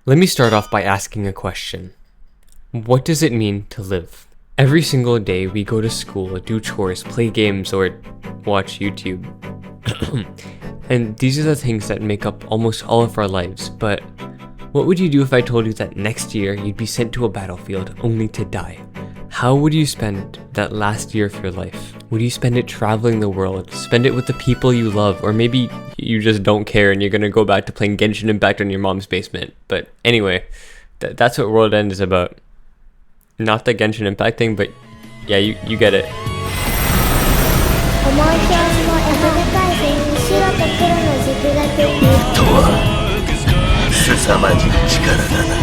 Let me start off by asking a question. What does it mean to live? Every single day we go to school, do chores, play games, or watch YouTube. And these are the things that make up almost all of our lives, but what would you do if I told you that next year you'd be sent to a battlefield only to die? How would you spend that last year of your life? Would you spend it traveling the world, spend it with the people you love, or maybe you just don't care and you're gonna go back to playing Genshin Impact in your mom's basement? But anyway, that's what WorldEnd is about. Not the Genshin Impact thing, but yeah, you get it. 凄まじい力だな。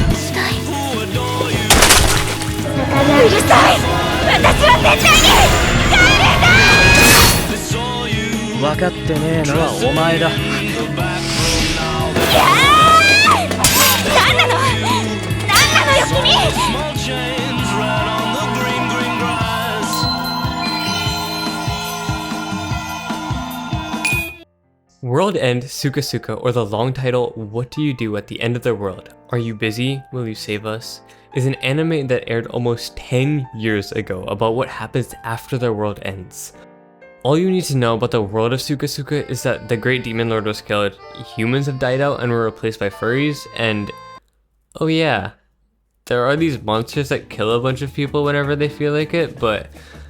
うるさい！私は絶対に帰れない！分かってねえのはお前だ。何なの？何なのよ君！ WorldEnd Suka, or the long title, What Do You Do at the End of the World? Are You Busy? Will You Save Us? Is an anime that aired almost 10 years ago about what happens after the world ends. All you need to know about the world of Suka is that the Great Demon Lord was killed, humans have died out and were replaced by furries, and oh yeah, there are these monsters that kill a bunch of people whenever they feel like it, but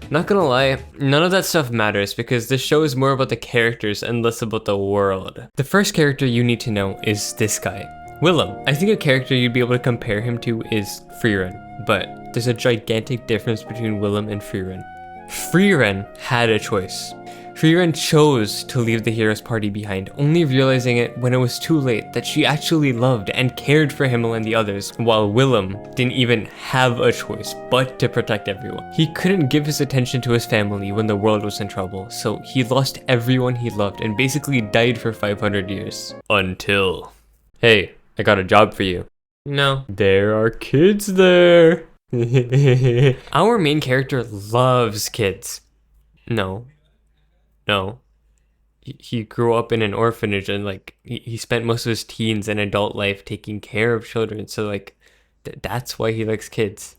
not gonna lie, none of that stuff matters because this show is more about the characters and less about the world. The first character you need to know is this guy, Willem. I think a character you'd be able to compare him to is Frieren, but there's a gigantic difference between Willem and Frieren. Frieren had a choice. Frieren chose to leave the hero's party behind, only realizing it when it was too late that she actually loved and cared for Himmel and the others, while Willem didn't even have a choice but to protect everyone. He couldn't give his attention to his family when the world was in trouble, so he lost everyone he loved and basically died for 500 years. Until... Hey, I got a job for you. No. There are kids there. Our main character loves kids. No. He grew up in an orphanage and like he spent most of his teens and adult life taking care of children, so like that's why he likes kids.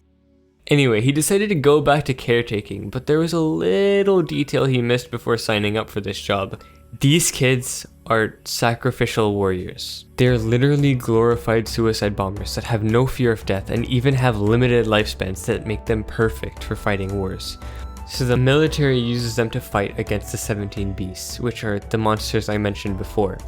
Anyway, he decided to go back to caretaking, but there was a little detail he missed before signing up for this job. These kids are sacrificial warriors. They're literally glorified suicide bombers that have no fear of death and even have limited lifespans that make them perfect for fighting wars. So the military uses them to fight against the 17 beasts, which are the monsters I mentioned before,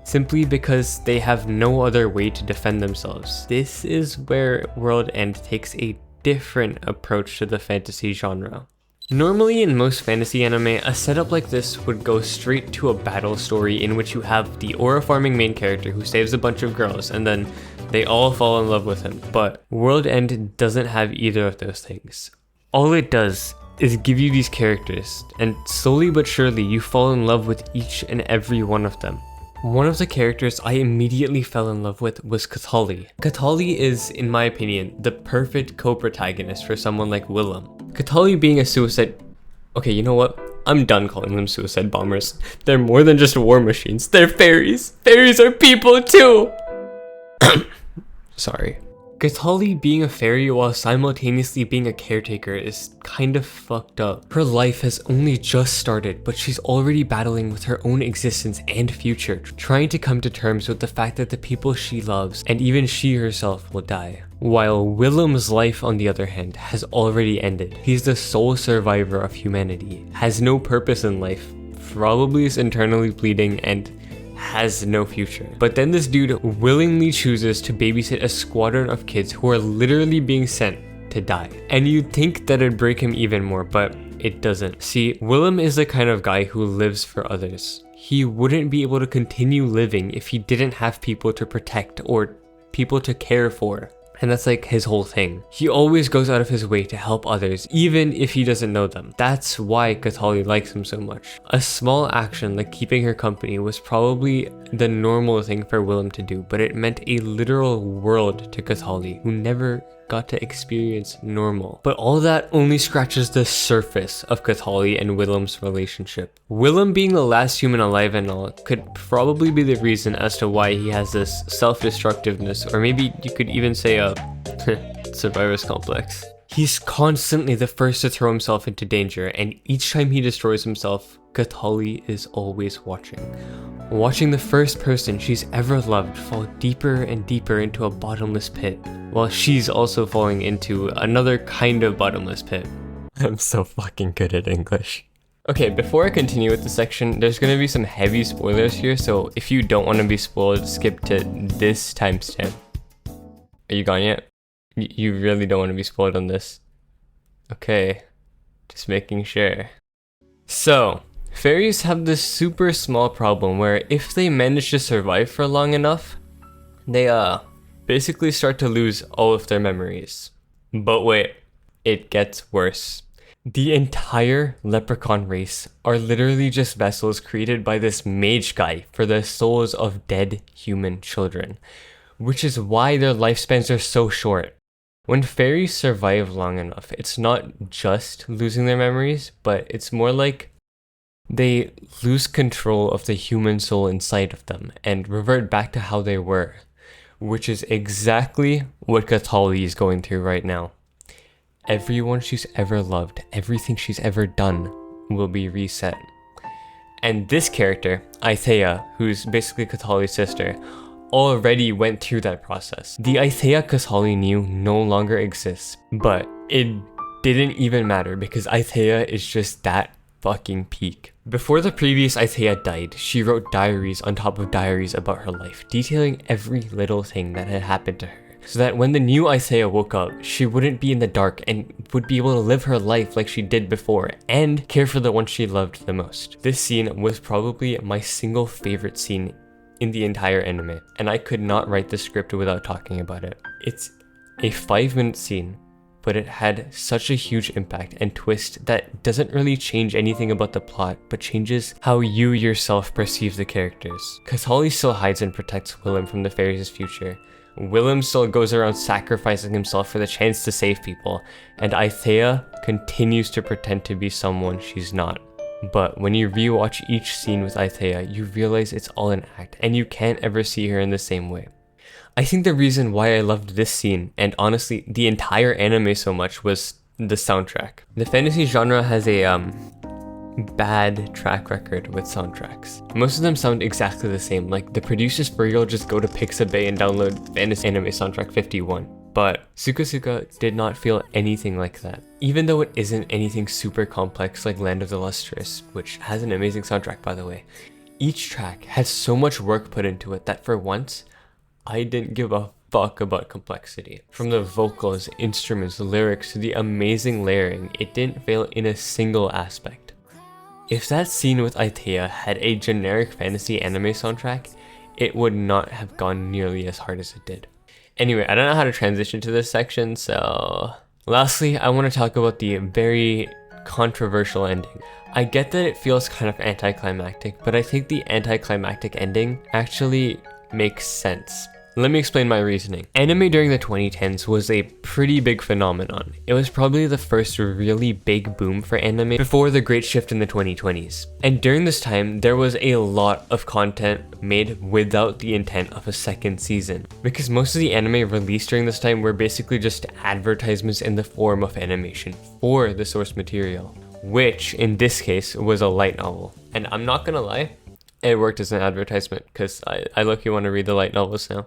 simply because they have no other way to defend themselves. This is where WorldEnd takes a different approach to the fantasy genre. Normally in most fantasy anime, a setup like this would go straight to a battle story in which you have the aura farming main character who saves a bunch of girls and then they all fall in love with him, but WorldEnd doesn't have either of those things. All it does is give you these characters, and slowly but surely you fall in love with each and every one of them. One of the characters I immediately fell in love with was Ctholly. Ctholly is, in my opinion, the perfect co-protagonist for someone like Willem. Ctholly being a suicide... Okay, you know what? I'm done calling them suicide bombers. They're more than just war machines. They're fairies. Fairies are people too! Sorry. Ctholly being a fairy while simultaneously being a caretaker is kind of fucked up. Her life has only just started, but she's already battling with her own existence and future, trying to come to terms with the fact that the people she loves, and even she herself, will die. While Willem's life, on the other hand, has already ended. He's the sole survivor of humanity, has no purpose in life, probably is internally bleeding, and has no future. But then this dude willingly chooses to babysit a squadron of kids who are literally being sent to die. And you'd think that it'd break him even more, but it doesn't. See, Willem is the kind of guy who lives for others. He wouldn't be able to continue living if he didn't have people to protect or people to care for. And that's like his whole thing. He always goes out of his way to help others, even if he doesn't know them. That's why Ctholly likes him so much. A small action like keeping her company was probably the normal thing for Willem to do, but it meant a literal world to Ctholly, who never got to experience normal. But all that only scratches the surface of Ctholly and Willem's relationship. Willem being the last human alive and all could probably be the reason as to why he has this self-destructiveness, or maybe you could even say a survivor's complex. He's constantly the first to throw himself into danger, and each time he destroys himself, Ctholly is always watching. Watching the first person she's ever loved fall deeper and deeper into a bottomless pit, while she's also falling into another kind of bottomless pit. I'm so fucking good at English. Okay, before I continue with the section, there's gonna be some heavy spoilers here, so if you don't want to be spoiled, skip to this timestamp. Are you gone yet? You really don't want to be spoiled on this. Okay, just making sure. So, fairies have this super small problem where if they manage to survive for long enough, they basically start to lose all of their memories. But wait, it gets worse. The entire leprechaun race are literally just vessels created by this mage guy for the souls of dead human children, which is why their lifespans are so short. When fairies survive long enough, it's not just losing their memories, but it's more like they lose control of the human soul inside of them and revert back to how they were, which is exactly what Ctholly is going through right now. Everyone she's ever loved, everything she's ever done will be reset. And this character, Aithea, who's basically Ctholly's sister, already went through that process. The Aithea Ctholly knew no longer exists, but it didn't even matter because Aithea is just that fucking peak. Before the previous Aithea died, she wrote diaries on top of diaries about her life, detailing every little thing that had happened to her, so that when the new Aithea woke up, she wouldn't be in the dark and would be able to live her life like she did before and care for the one she loved the most. This scene was probably my single favorite scene in the entire anime, and I could not write the script without talking about it. It's a 5-minute scene, but it had such a huge impact and twist that doesn't really change anything about the plot, but changes how you yourself perceive the characters. Ctholly still hides and protects Willem from the fairies' future. Willem still goes around sacrificing himself for the chance to save people, and Aithea continues to pretend to be someone she's not. But when you rewatch each scene with Aithea, you realize it's all an act, and you can't ever see her in the same way. I think the reason why I loved this scene, and honestly the entire anime so much, was the soundtrack. The fantasy genre has a bad track record with soundtracks. Most of them sound exactly the same, like the producers for real just go to Pixabay and download Fantasy Anime Soundtrack 51. But Suka did not feel anything like that. Even though it isn't anything super complex like Land of the Lustrous, which has an amazing soundtrack by the way, each track has so much work put into it that for once, I didn't give a fuck about complexity. From the vocals, instruments, lyrics, to the amazing layering, it didn't fail in a single aspect. If that scene with Aithea had a generic fantasy anime soundtrack, it would not have gone nearly as hard as it did. Anyway, I don't know how to transition to this section, so lastly, I want to talk about the very controversial ending. I get that it feels kind of anticlimactic, but I think the anticlimactic ending actually makes sense. Let me explain my reasoning. Anime during the 2010s was a pretty big phenomenon. It was probably the first really big boom for anime before the great shift in the 2020s. And during this time, there was a lot of content made without the intent of a second season. Because most of the anime released during this time were basically just advertisements in the form of animation for the source material, which in this case was a light novel. And I'm not gonna lie, it worked as an advertisement because I low-key want to read the light novels now.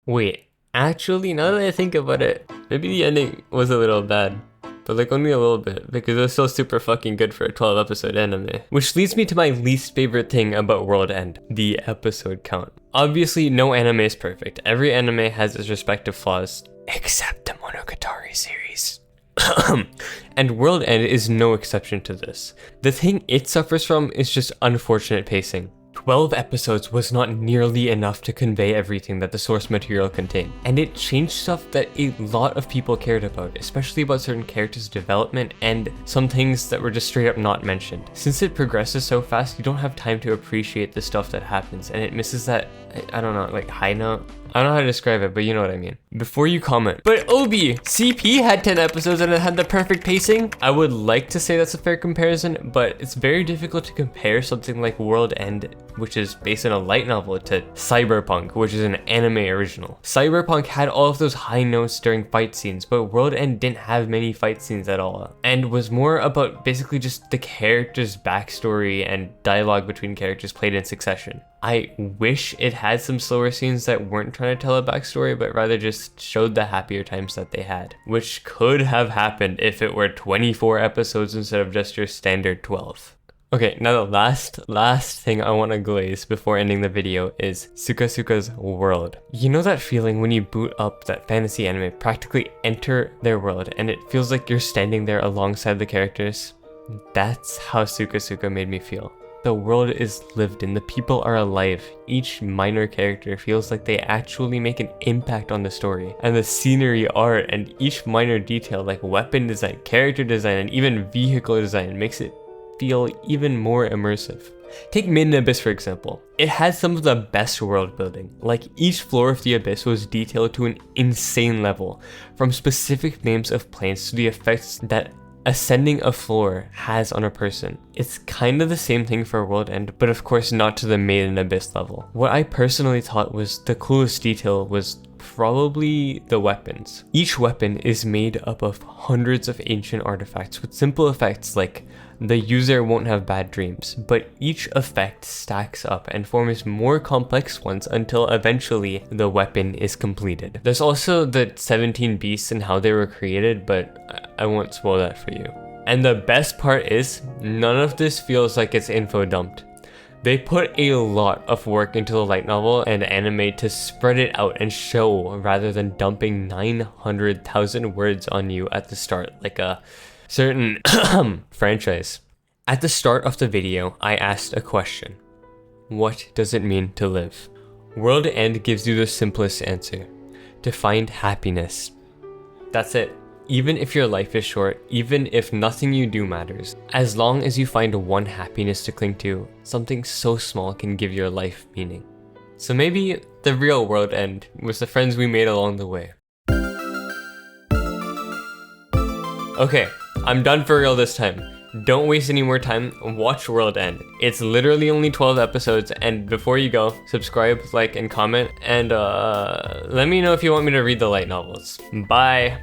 Wait, actually, now that I think about it, maybe the ending was a little bad, but like only a little bit, because it was still super fucking good for a 12 episode anime. Which leads me to my least favorite thing about WorldEnd, the episode count. Obviously, no anime is perfect. Every anime has its respective flaws, except the Monogatari series. And WorldEnd is no exception to this. The thing it suffers from is just unfortunate pacing. 12 episodes was not nearly enough to convey everything that the source material contained, and it changed stuff that a lot of people cared about, especially about certain characters' development and some things that were just straight up not mentioned. Since it progresses so fast, you don't have time to appreciate the stuff that happens, and it misses that, I don't know, like high note. I don't know how to describe it, but you know what I mean. Before you comment, but Obi, CP had 10 episodes and it had the perfect pacing. I would like to say that's a fair comparison, but it's very difficult to compare something like WorldEnd, which is based on a light novel, to Cyberpunk, which is an anime original. Cyberpunk had all of those high notes during fight scenes, but WorldEnd didn't have many fight scenes at all, and was more about basically just the character's backstory and dialogue between characters played in succession. I wish it had some slower scenes that weren't trying to tell a backstory, but rather just showed the happier times that they had, which could have happened if it were 24 episodes instead of just your standard 12. Okay, now the last thing I want to glaze before ending the video is Sukasuka's world. You know that feeling when you boot up that fantasy anime, practically enter their world, and it feels like you're standing there alongside the characters? That's how Sukasuka made me feel. The world is lived in, the people are alive, each minor character feels like they actually make an impact on the story, and the scenery, art, and each minor detail like weapon design, character design, and even vehicle design makes it feel even more immersive. Take Mid Abyss for example. It has some of the best world building. Like, each floor of the Abyss was detailed to an insane level, from specific names of planes to the effects that ascending a floor has on a person. It's kind of the same thing for WorldEnd, but of course not to the Made in Abyss level. What I personally thought was the coolest detail was probably the weapons. Each weapon is made up of hundreds of ancient artifacts with simple effects like the user won't have bad dreams, but each effect stacks up and forms more complex ones until eventually the weapon is completed. There's also the 17 beasts and how they were created, but I won't spoil that for you. And the best part is, none of this feels like it's info dumped. They put a lot of work into the light novel and anime to spread it out and show, rather than dumping 900,000 words on you at the start like a certain franchise. At the start of the video, I asked a question. What does it mean to live? WorldEnd gives you the simplest answer. To find happiness. That's it. Even if your life is short, even if nothing you do matters, as long as you find one happiness to cling to, something so small can give your life meaning. So maybe the real WorldEnd was the friends we made along the way. Okay, I'm done for real this time. Don't waste any more time, watch WorldEnd. It's literally only 12 episodes, and before you go, subscribe, like, and comment, and let me know if you want me to read the light novels. Bye!